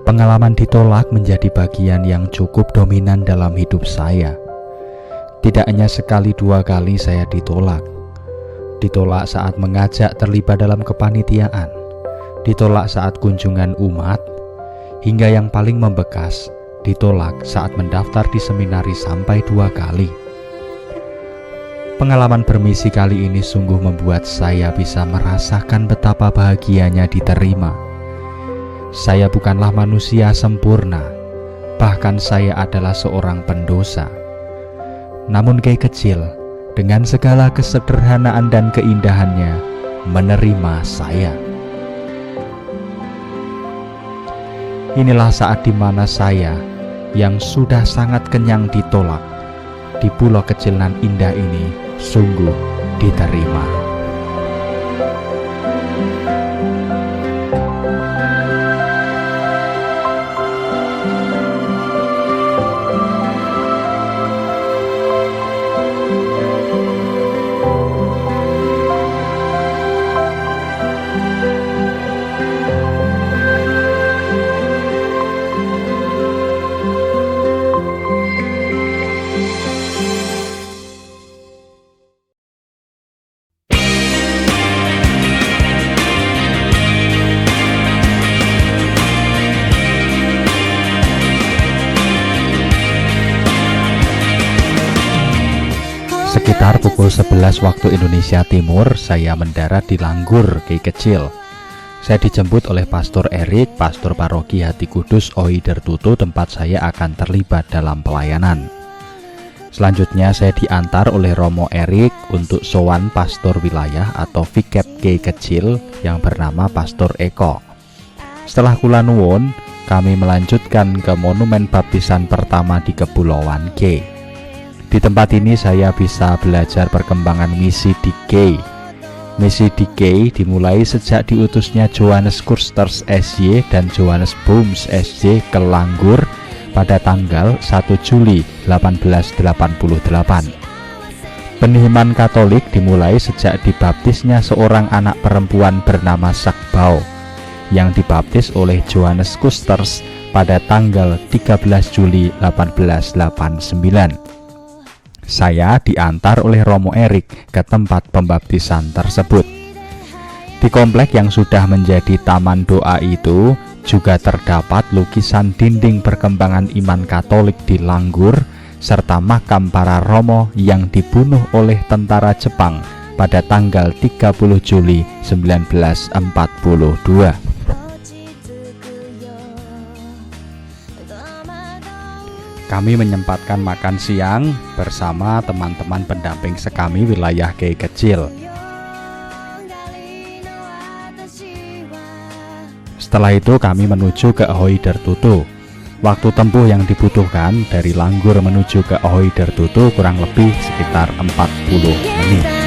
Pengalaman ditolak menjadi bagian yang cukup dominan dalam hidup saya. Tidak hanya sekali dua kali saya ditolak. Ditolak saat mengajak terlibat dalam kepanitiaan, ditolak saat kunjungan umat, hingga yang paling membekas, ditolak saat mendaftar di seminari sampai 2 kali. Pengalaman bermisi kali ini sungguh membuat saya bisa merasakan betapa bahagianya diterima. Saya bukanlah manusia sempurna, bahkan saya adalah seorang pendosa. Namun Kiai Kecil, dengan segala kesederhanaan dan keindahannya, menerima saya. Inilah saat di mana saya, yang sudah sangat kenyang ditolak, di pulau kecil nan indah ini, sungguh diterima. Sekitar pukul 11 waktu Indonesia Timur, saya mendarat di Langgur, Kiai Kecil. Saya dijemput oleh Pastor Erik, Pastor Paroki Hati Kudus Oi Dertutu, tempat saya akan terlibat dalam pelayanan. Selanjutnya saya diantar oleh Romo Erik untuk sowan Pastor Wilayah atau Vikep Kiai Kecil yang bernama Pastor Eko. Setelah kula nuwun, kami melanjutkan ke monumen baptisan pertama di Kepulauan K. Di tempat ini saya bisa belajar perkembangan misi di K. Misi di K dimulai sejak diutusnya Johannes Kursters SY dan Johannes Booms SJ ke Langgur pada tanggal 1 Juli 1888. Penihiman Katolik dimulai sejak dibaptisnya seorang anak perempuan bernama Sakbao yang dibaptis oleh Johannes Kusters pada tanggal 13 Juli 1889. Saya diantar oleh Romo Erik ke tempat pembaptisan tersebut. Di komplek yang sudah menjadi taman doa itu juga terdapat lukisan dinding perkembangan iman Katolik di Langgur serta makam para romo yang dibunuh oleh tentara Jepang pada tanggal 30 Juli 1942. Kami menyempatkan makan siang bersama teman-teman pendamping sekami wilayah Kiai Kecil. Setelah itu kami menuju ke Oi Dertutu. Waktu tempuh yang dibutuhkan dari Langgur menuju ke Oi Dertutu kurang lebih sekitar 40 menit.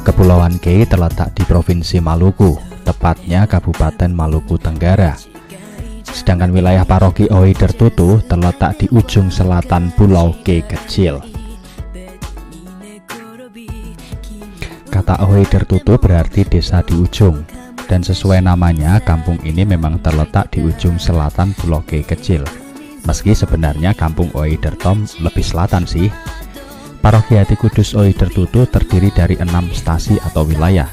Kepulauan K terletak di Provinsi Maluku, tepatnya Kabupaten Maluku Tenggara. Sedangkan wilayah paroki Oi Dertutu terletak di ujung selatan Pulau K Kecil. Kata Oi Dertutu berarti desa di ujung, dan sesuai namanya kampung ini memang terletak di ujung selatan Pulau K Kecil. Meski sebenarnya kampung Oi Dertom lebih selatan sih. Paroki Hati Kudus Oi Dertutu terdiri dari 6 stasi atau wilayah.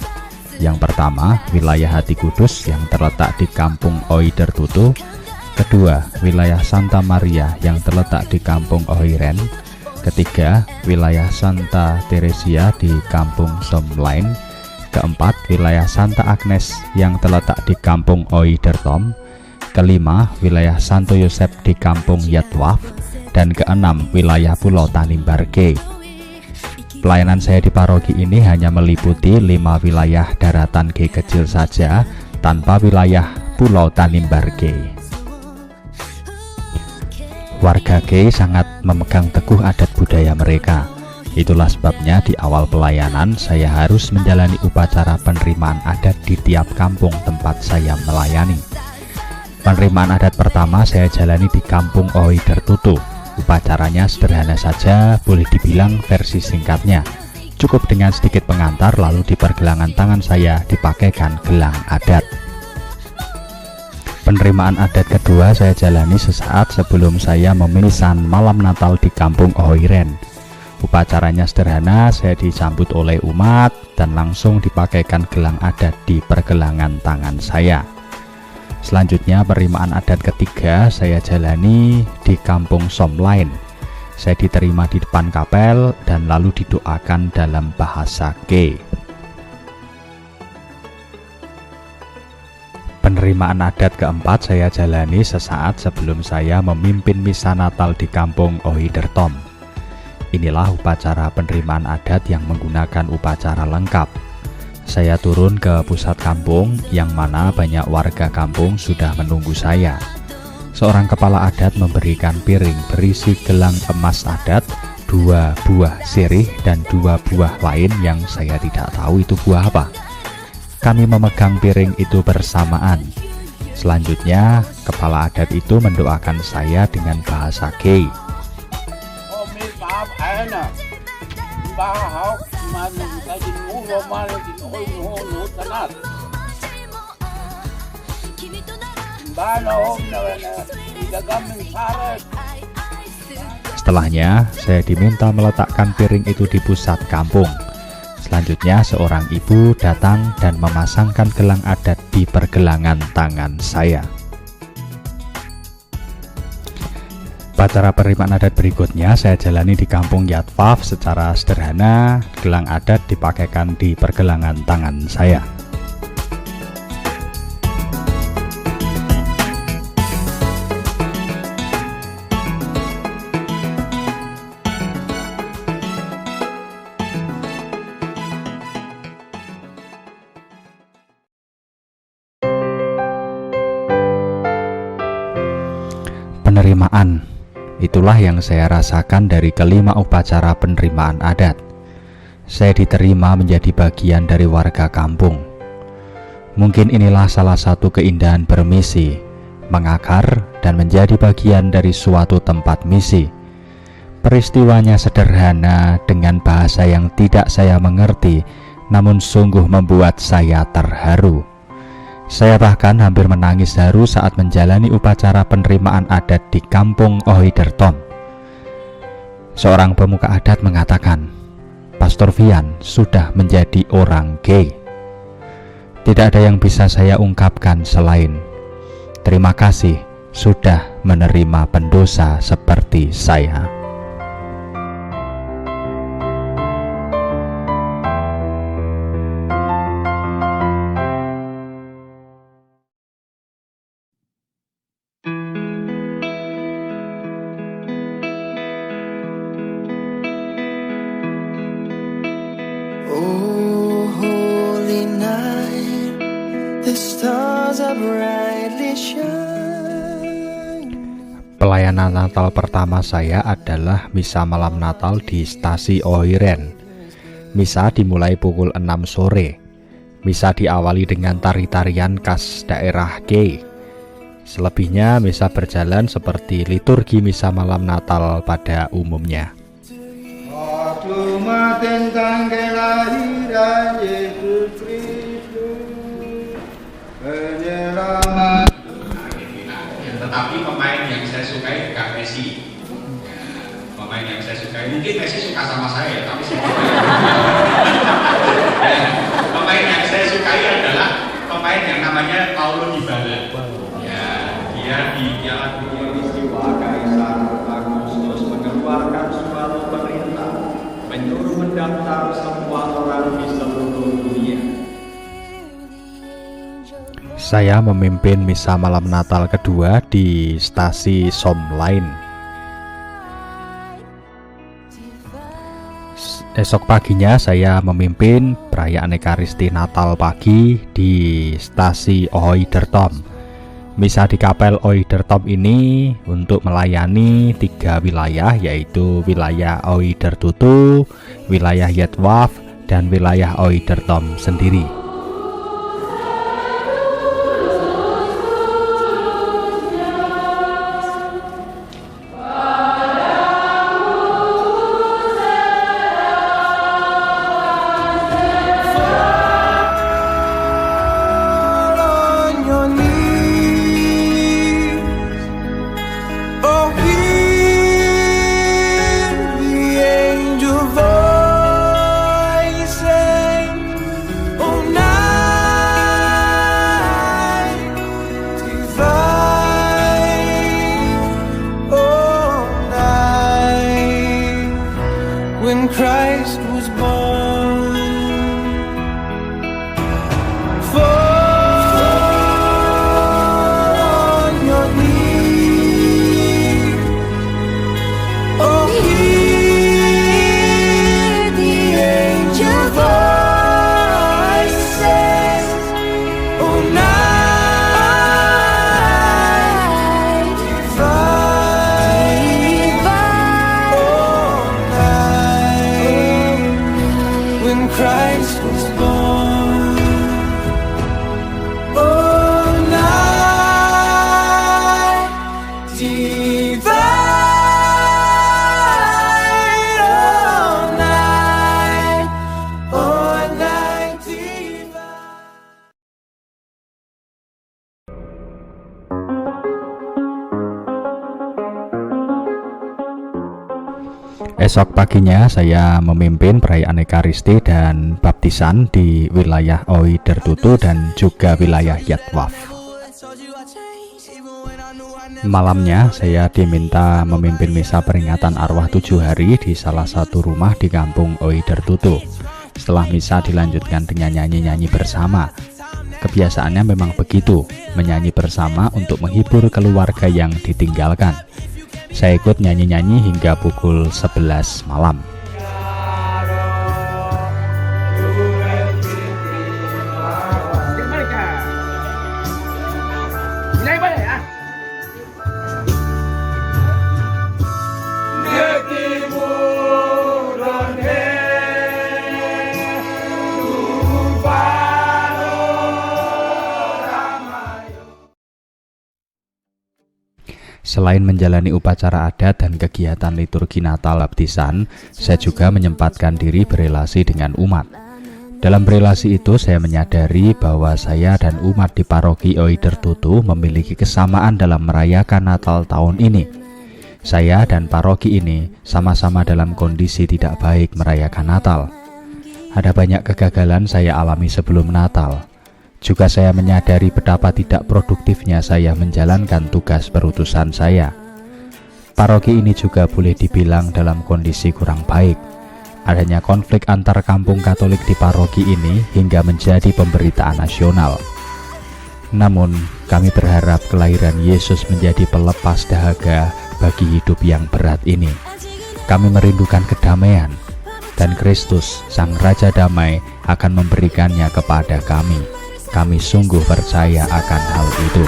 Yang pertama, wilayah Hati Kudus yang terletak di kampung Oi Dertutu. Kedua, wilayah Santa Maria yang terletak di kampung Oiren. Ketiga, wilayah Santa Teresia di Kampung Somlain. Keempat, wilayah Santa Agnes yang terletak di Kampung Oidertom. Kelima, wilayah Santo Yosep di Kampung Yatwaf. Dan keenam, wilayah Pulau Tanimbarge. Pelayanan saya di paroki ini hanya meliputi 5 wilayah daratan G kecil saja, tanpa wilayah Pulau Tanimbarge. Warga G sangat memegang teguh adat budaya mereka. Itulah sebabnya di awal pelayanan saya harus menjalani upacara penerimaan adat di tiap kampung tempat saya melayani. Penerimaan adat pertama saya jalani di Kampung Oidertutu. Upacaranya sederhana saja, boleh dibilang versi singkatnya. Cukup dengan sedikit pengantar, lalu di pergelangan tangan saya dipakaikan gelang adat. Penerimaan adat kedua saya jalani sesaat sebelum saya memisan malam Natal di Kampung Oiren. Upacaranya sederhana, saya disambut oleh umat dan langsung dipakaikan gelang adat di pergelangan tangan saya. Selanjutnya penerimaan adat ketiga saya jalani di Kampung Somlain. Saya diterima di depan kapel dan lalu didoakan dalam bahasa G. Penerimaan adat keempat saya jalani sesaat sebelum saya memimpin misa Natal di Kampung Oidertom. Inilah upacara penerimaan adat yang menggunakan upacara lengkap. Saya turun ke pusat kampung, yang mana banyak warga kampung sudah menunggu saya. Seorang kepala adat memberikan piring berisi gelang emas adat, 2 buah sirih, dan 2 buah lain yang saya tidak tahu itu buah apa. Kami memegang piring itu bersamaan. Selanjutnya, kepala adat itu mendoakan saya dengan bahasa G. Setelahnya, saya diminta meletakkan piring itu di pusat kampung. Selanjutnya, seorang ibu datang dan memasangkan gelang adat di pergelangan tangan saya. Upacara penerimaan adat berikutnya saya jalani di Kampung Yatwaf secara sederhana. Gelang adat dipakaikan di pergelangan tangan saya. Penerimaan, itulah yang saya rasakan dari kelima upacara penerimaan adat. Saya diterima menjadi bagian dari warga kampung. Mungkin inilah salah satu keindahan bermisi, mengakar dan menjadi bagian dari suatu tempat misi. Peristiwanya sederhana dengan bahasa yang tidak saya mengerti, namun sungguh membuat saya terharu. Saya bahkan hampir menangis haru saat menjalani upacara penerimaan adat di Kampung Oidertom. Seorang pemuka adat mengatakan, Pastor Vian sudah menjadi orang G. Tidak ada yang bisa saya ungkapkan selain terima kasih sudah menerima pendosa seperti saya. Oh, holy night, the stars are brightly shining. Pelayanan Natal pertama saya adalah misa malam Natal di Stasi Oiren. Misa dimulai pukul 6 sore. Misa diawali dengan tari-tarian khas daerah G. Selebihnya misa berjalan seperti liturgi misa malam Natal pada umumnya. Tentang kelahiran Yesus Kristus penyelamat. Tetapi pemain yang saya sukai bukan Messi. Pemain yang saya sukai, mungkin Messi suka sama saya, tapi pemain yang saya sukai adalah pemain yang namanya Paulo Dybala. Ya, dia di Piala Dunia istiwa Kaisar Augustus mengeluarkan Sualoba datang semua orang di seluruh dunia. Saya memimpin misa malam Natal kedua di stasi Somline. Esok paginya saya memimpin perayaan Ekaristi Natal pagi di stasi Oidertom. Misa di kapel Oidertom ini untuk melayani 3 wilayah, yaitu wilayah Oidertutu, wilayah Yetwaf, dan wilayah Oidertom sendiri. When Christ was born, fall on your knees. Oh, hear the angel voices. Oh, night divine. Oh, when Christ was born, oh night divine, oh night divine. Esok paginya saya memimpin perayaan Ekaristi dan baptisan di wilayah Oidertutu dan juga wilayah Yetwaf. Malamnya saya diminta memimpin misa peringatan arwah 7 hari di salah satu rumah di kampung Oidertutu. Setelah misa dilanjutkan dengan nyanyi-nyanyi bersama. Kebiasaannya memang begitu, menyanyi bersama untuk menghibur keluarga yang ditinggalkan. Saya ikut nyanyi-nyanyi hingga pukul 11 malam. Selain menjalani upacara adat dan kegiatan liturgi Natal baptisan, saya juga menyempatkan diri berelasi dengan umat. Dalam berelasi itu saya menyadari bahwa saya dan umat di paroki Oidertutu memiliki kesamaan dalam merayakan Natal tahun ini. Saya dan paroki ini sama-sama dalam kondisi tidak baik merayakan Natal. Ada banyak kegagalan saya alami sebelum Natal. Juga saya menyadari betapa tidak produktifnya saya menjalankan tugas perutusan saya. Paroki ini juga boleh dibilang dalam kondisi kurang baik. Adanya konflik antar kampung Katolik di paroki ini hingga menjadi pemberitaan nasional. Namun, kami berharap kelahiran Yesus menjadi pelepas dahaga bagi hidup yang berat ini. Kami merindukan kedamaian, dan Kristus, Sang Raja Damai, akan memberikannya kepada kami. Kami sungguh percaya akan hal itu.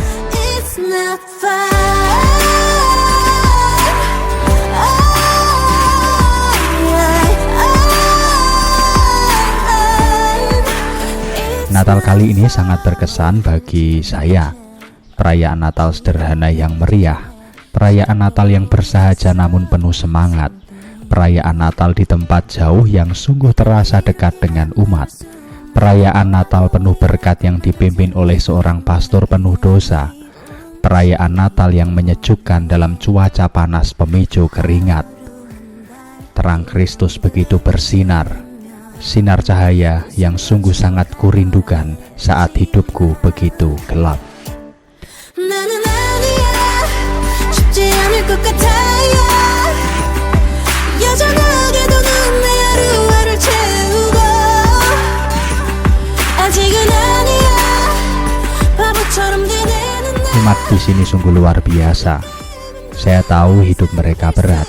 Natal kali ini sangat berkesan bagi saya. Perayaan Natal sederhana yang meriah, perayaan Natal yang bersahaja namun penuh semangat, perayaan Natal di tempat jauh yang sungguh terasa dekat dengan umat. Perayaan Natal penuh berkat yang dipimpin oleh seorang pastor penuh dosa. Perayaan Natal yang menyejukkan dalam cuaca panas pemicu keringat. Terang Kristus begitu bersinar, sinar cahaya yang sungguh sangat kurindukan saat hidupku begitu gelap. 여전하게도 넌 내 하루하루를 Umat di sini sungguh luar biasa. Saya tahu hidup mereka berat,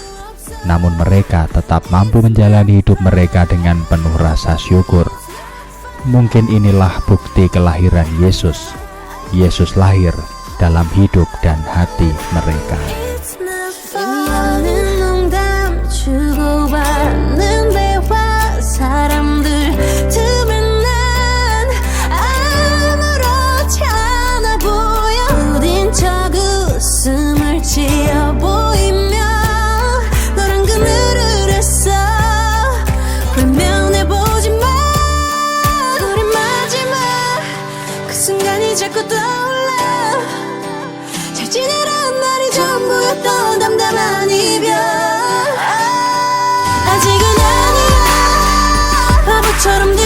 namun mereka tetap mampu menjalani hidup mereka dengan penuh rasa syukur. Mungkin inilah bukti kelahiran Yesus. Yesus lahir dalam hidup dan hati mereka. 순간이 자꾸 떠올라. 잘 지내라는 말이 전부였던 담담한 이별. 아직은 아니야. 바보처럼